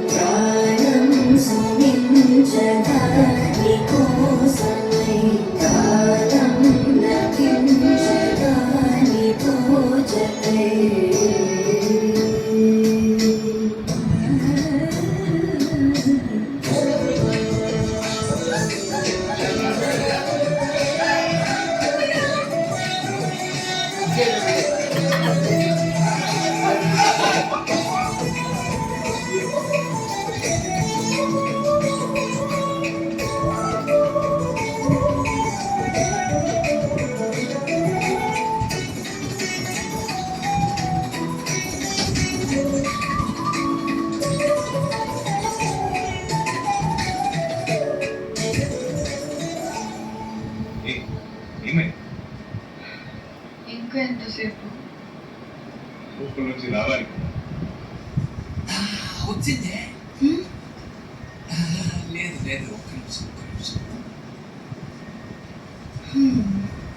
ప్రాణం సుమించగా నీకోసమై కాలం నటించగా నీతో జతై ఇంకా ఎంతసేపు సూపర్ నుంచి రావాలి వచ్చిందే లేదు లేదు ఒక్క నిమిషం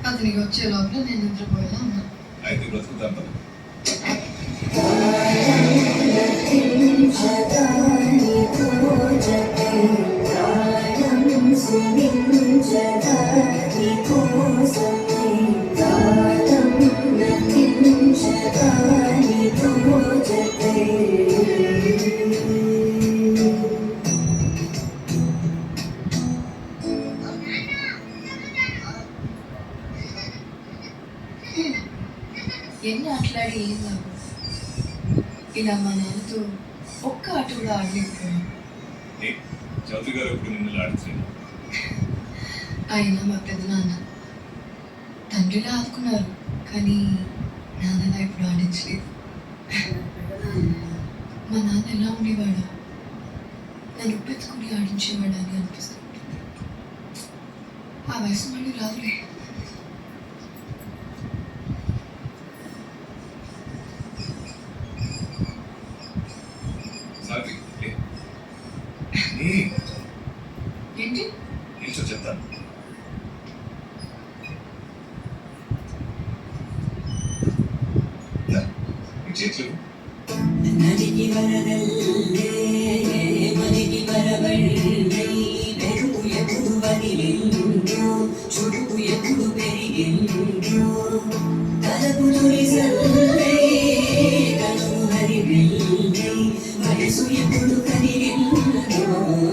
అతనికి వచ్చే లోపల నేను నిద్రపోయేలా ఉన్నా అయితే బ్రతుకుతాం కదా ఎన్ని ఆటలాడి ఏం లాభం ఇలా మా నాన్నతో ఒక్క ఆట కూడా ఆడలేకపోయాం చౌదరి గారు ఎప్పుడు నిన్ను ఆడించలేదు ఆయన మా పెద్దనాన్న తండ్రిలా ఆదుకున్నారు కానీ నాన్నలా ఇప్పుడు ఆడించలేదు మా నాన్న ఎలా ఉండేవాడు నన్ను ఉప్పెత్తుకుని ఆడించేవాడు అని అనిపిస్తుంది ఆ వయసు మళ్ళీ రాదులే ఏంటి నిల్చో చెప్తాను చేతులు నదికి వరదల్లే మదికి వరవళ్ళై పెరుగు ఎప్పుడు వదిలిందో చుడుకు ఎప్పుడు పెరిగిందో తలపు తొలిసల్లై కనుము హరివిల్లై వయసు ఎప్పుడు కదిలిందో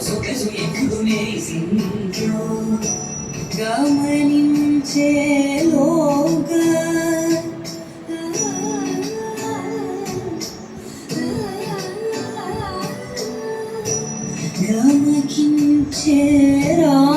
సొగసు ఎప్పుడు మెరిసిందో గమనించేలోగా గమనించేరా